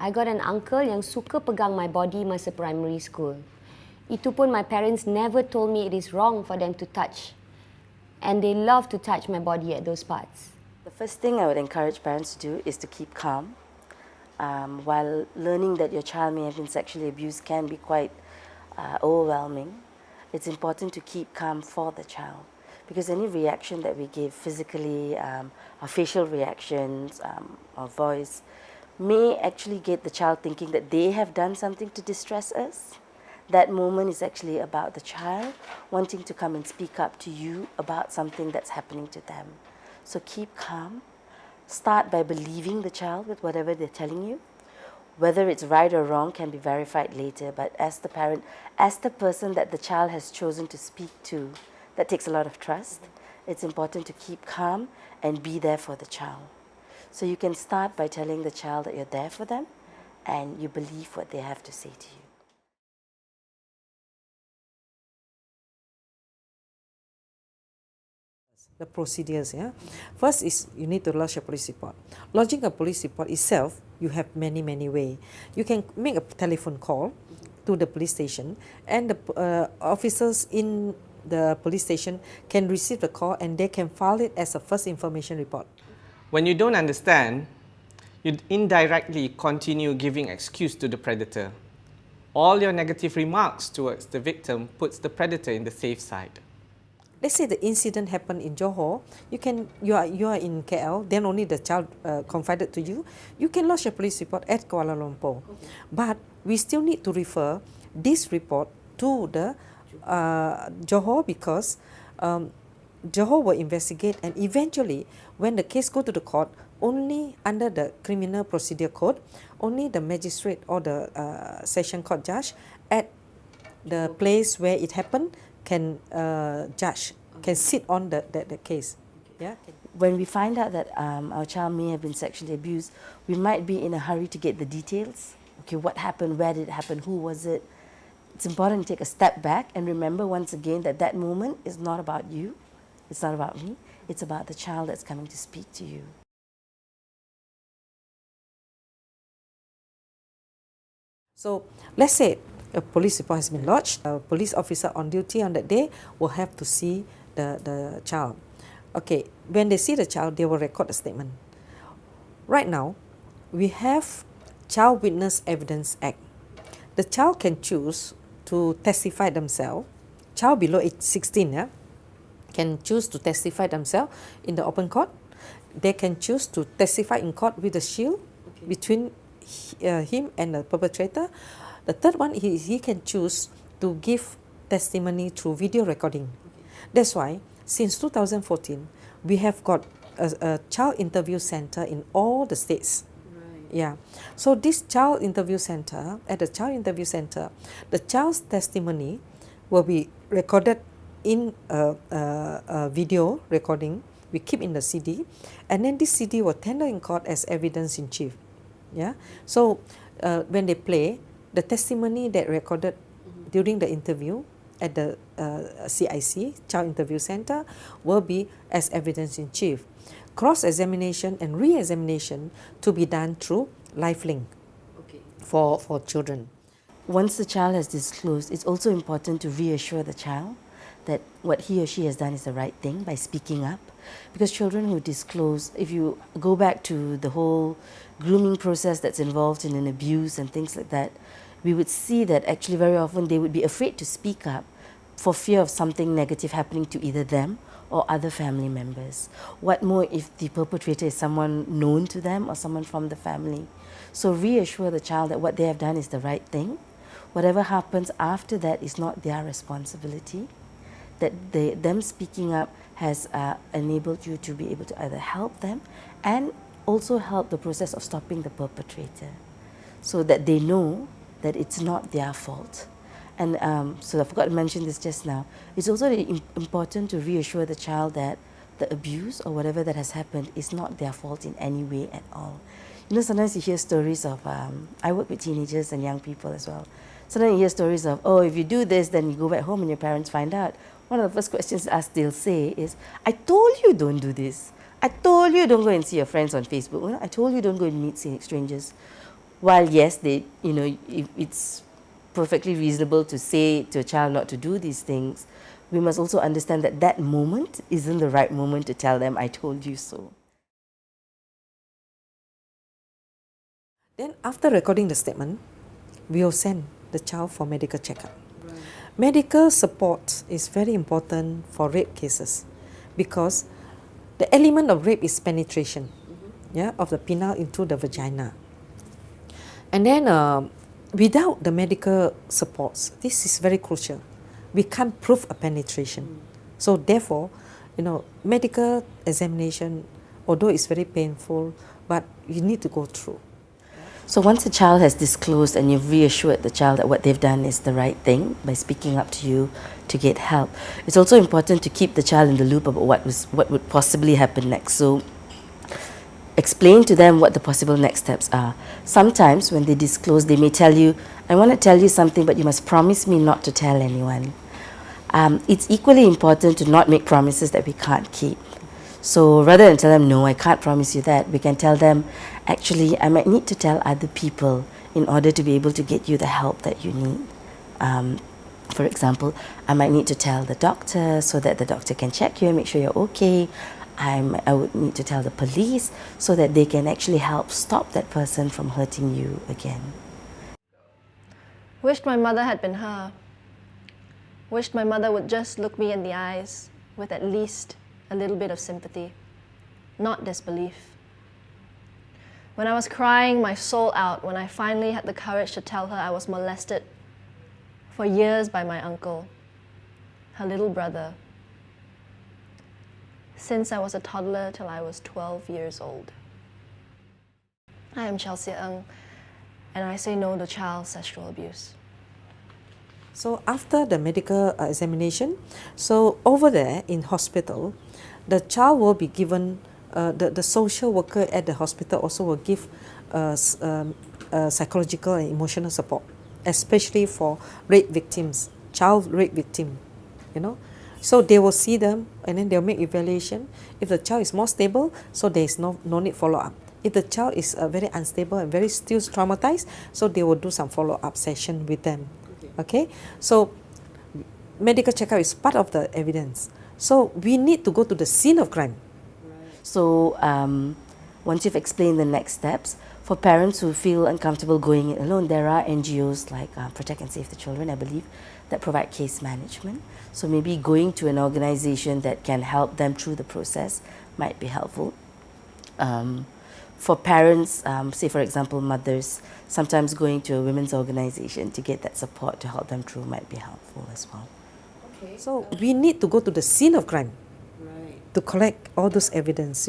I got an uncle yang suka pegang my body masa primary school. Itu pun my parents never told me it is wrong for them to touch. And they love to touch my body at those parts. The first thing I would encourage parents to do is to keep calm. While learning that your child may have been sexually abused can be quite overwhelming, it's important to keep calm for the child. Because any reaction that we give physically, our facial reactions, our voice, may actually get the child thinking that they have done something to distress us. That moment is actually about the child wanting to come and speak up to you about something that's happening to them. So keep calm. Start by believing the child with whatever they're telling you. Whether it's right or wrong can be verified later, but as the parent, as the person that the child has chosen to speak to, that takes a lot of trust. It's important to keep calm and be there for the child. So you can start by telling the child that you're there for them and you believe what they have to say to you. The procedures, yeah. First is you need to lodge a police report. Lodging a police report itself, you have many ways. You can make a telephone call to the police station, and the officers in the police station can receive the call and they can file it as a first information report. When you don't understand, you indirectly continue giving excuse to the predator. All your negative remarks towards the victim puts the predator in the safe side. Let's say the incident happened in Johor. You are in KL. Then only the child confided to you. You can lodge a police report at Kuala Lumpur, but we still need to refer this report to the Johor because Johor will investigate, and eventually, when the case go to the court, only under the Criminal Procedure Code, only the magistrate or the session court judge at the place where it happened can judge, can sit on the case. Yeah. When we find out that our child may have been sexually abused, we might be in a hurry to get the details. Okay, what happened, where did it happen, who was it? It's important to take a step back and remember once again that that moment is not about you, it's not about me, it's about the child that's coming to speak to you. So let's say a police report has been lodged. A police officer on duty on that day will have to see the child. Okay, when they see the child, they will record a statement. Right now, we have Child Witness Evidence Act. The child can choose to testify themselves. Child below age 16, yeah, can choose to testify themselves in the open court. They can choose to testify in court with a shield between him and the perpetrator. The third one, he can choose to give testimony through video recording. That's why, since 2014, we have got a child interview center in all the states. Yeah. So this child interview center, at the child interview center, the child's testimony will be recorded in a video recording. We keep in the CD, and then this CD will tender in court as evidence in chief. Yeah. So when they play, the testimony that recorded during the interview at the CIC, Child Interview Center, will be as evidence in chief. Cross-examination and re-examination to be done through live link for children. Once the child has disclosed, it's also important to reassure the child that what he or she has done is the right thing by speaking up. Because children who disclose, if you go back to the whole grooming process that's involved in an abuse and things like that, we would see that actually very often they would be afraid to speak up for fear of something negative happening to either them or other family members. What more if the perpetrator is someone known to them or someone from the family? So reassure the child that what they have done is the right thing. Whatever happens after that is not their responsibility. That them speaking up has enabled you to be able to either help them and also help the process of stopping the perpetrator, so that they know that it's not their fault. And so I forgot to mention this just now. It's also important to reassure the child that the abuse or whatever that has happened is not their fault in any way at all. You know, sometimes you hear stories of, I work with teenagers and young people as well. Sometimes you hear stories of, oh, if you do this, then you go back home and your parents find out. One of the first questions asked they'll say is, I told you don't do this. I told you don't go and see your friends on Facebook. I told you don't go and meet strangers. while yes, it's perfectly reasonable to say to a child not to do these things, we must also understand that that moment isn't the right moment to tell them, I told you so. Then after recording the statement, we will send the child for medical checkup. Right. Medical support is very important for rape cases because the element of rape is penetration, of the penile into the vagina. And then without the medical supports, this is very crucial. We can't prove a penetration. So therefore, medical examination, although it's very painful, but you need to go through. So once a child has disclosed and you've reassured the child that what they've done is the right thing by speaking up to you to get help, it's also important to keep the child in the loop about what would possibly happen next. So explain to them what the possible next steps are. Sometimes when they disclose, they may tell you, I want to tell you something, but you must promise me not to tell anyone. It's equally important to not make promises that we can't keep. So rather than tell them, no, I can't promise you that, we can tell them, actually, I might need to tell other people in order to be able to get you the help that you need. For example, I might need to tell the doctor so that the doctor can check you and make sure you're okay. I would need to tell the police so that they can actually help stop that person from hurting you again. Wished my mother had been her. Wished my mother would just look me in the eyes with at least a little bit of sympathy, not disbelief. When I was crying my soul out, when I finally had the courage to tell her I was molested for years by my uncle, her little brother, since I was a toddler till I was 12 years old. I am Chelsea Ng, and I say no to child sexual abuse. So after the medical examination, so over there in hospital, the child will be given, the social worker at the hospital also will give psychological and emotional support, especially for rape victims, child rape victim, So they will see them and then they'll make evaluation. If the child is more stable, so there is no need follow-up. If the child is very unstable and very still traumatized, so they will do some follow-up session with them. Okay? So medical checkup is part of the evidence. So we need to go to the scene of crime. So once you've explained the next steps, for parents who feel uncomfortable going it alone, there are NGOs like Protect and Save the Children, I believe, that provide case management. So maybe going to an organization that can help them through the process might be helpful. For parents, say for example mothers, sometimes going to a women's organization to get that support to help them through might be helpful as well. Okay. So we need to go to the scene of crime, to collect all those evidence,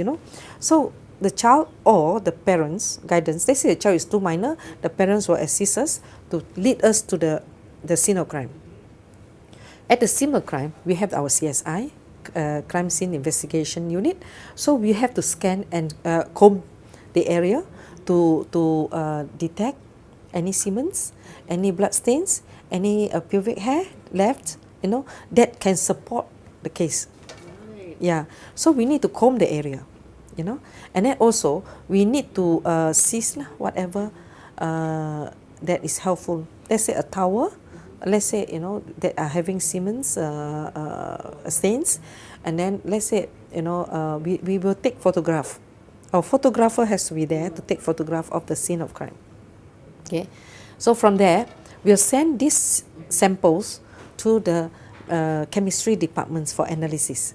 So the child or the parents' guidance, they say the child is too minor, the parents will assist us to lead us to the scene of crime. At the scene of crime, we have our CSI, Crime Scene Investigation Unit. So we have to scan and comb the area to detect any semens, any blood stains, any pubic hair left, that can support the case. Yeah, so we need to comb the area, and then also we need to seize whatever that is helpful. Let's say a towel, let's say that are having semens stains, and then let's say we will take photograph. Our photographer has to be there to take photograph of the scene of crime. Okay, so from there we'll send these samples to the chemistry departments for analysis.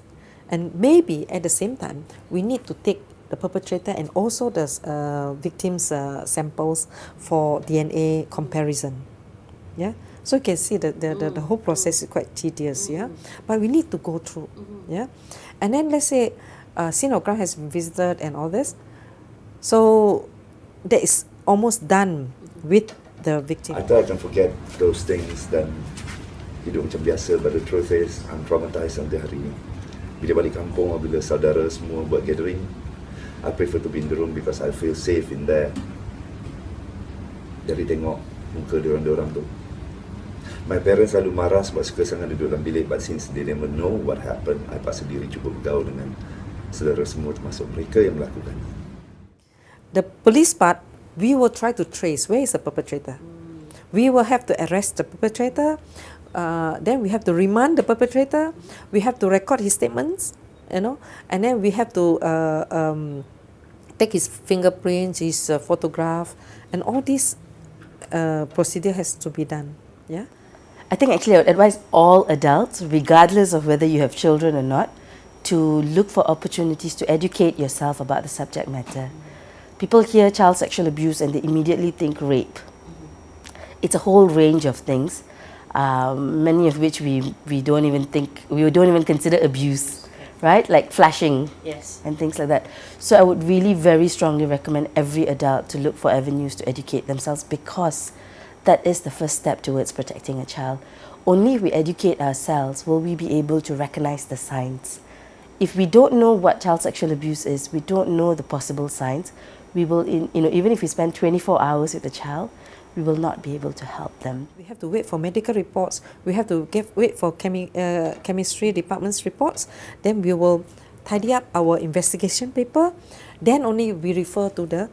And maybe at the same time, we need to take the perpetrator and also the victim's samples for DNA comparison. Yeah, so you can see that the whole process is quite tedious. Yeah, but we need to go through. Yeah, and then let's say scene of crime has been visited and all this, so that is almost done with the victim. I thought I can forget those things dan hidup macam biasa, but the truth is I'm traumatized sampai hari ini. Bila balik kampung, bila saudara semua buat gathering, I prefer to be in the room because I feel safe in there. Dari tengok muka diorang tu. My parents selalu marah sebab suka sangat duduk dalam bilik, but since they never know what happened, I paksa diri cuba bergaul dengan saudara semua termasuk mereka yang melakukan. The police part we will try to trace where is the perpetrator. We will have to arrest the perpetrator. Then we have to remand the perpetrator. We have to record his statements, you know, and then we have to take his fingerprints, his photograph, and all this procedure has to be done. Yeah. I think actually I would advise all adults, regardless of whether you have children or not, to look for opportunities to educate yourself about the subject matter. People hear child sexual abuse and they immediately think rape. It's a whole range of things, many of which we don't even consider abuse, right? Like flashing and things like that. So I would really very strongly recommend every adult to look for avenues to educate themselves, because that is the first step towards protecting a child. Only if we educate ourselves will we be able to recognize the signs. If we don't know what child sexual abuse is, we don't know the possible signs, we will, even if we spend 24 hours with the child, we will not be able to help them. We have to wait for medical reports. We have to wait for chemistry department's reports. Then we will tidy up our investigation paper. Then only we refer to the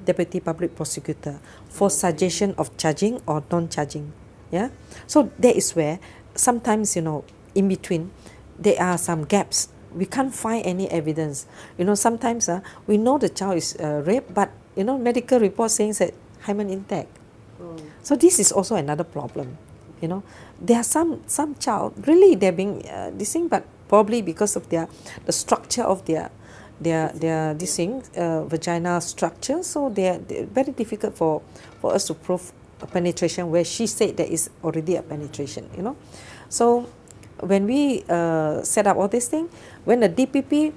Deputy Public Prosecutor for suggestion of charging or non-charging. Yeah. So that is where sometimes, in between, there are some gaps. We can't find any evidence. Sometimes we know the child is raped, but medical report saying that hymen intact. So this is also another problem. There are some child really they're being this thing, but probably because of the structure of their this thing, vaginal structure, so they're very difficult for us to prove a penetration where she said there is already a penetration. So when we set up all this thing, when the DPP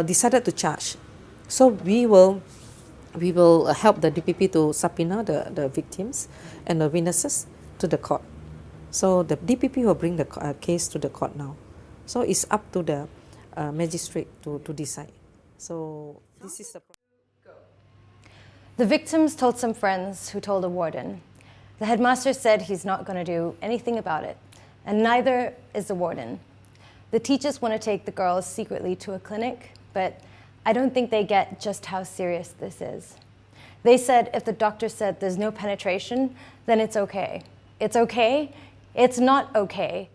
decided to charge, so we will help the DPP to subpoena the victims and the witnesses to the court. So the DPP will bring the case to the court now. So it's up to the magistrate to decide. So this is the problem. The victims told some friends who told a warden. The headmaster said he's not going to do anything about it, and neither is the warden. The teachers want to take the girls secretly to a clinic, but I don't think they get just how serious this is. They said if the doctor said there's no penetration, then it's okay. It's okay? It's not okay.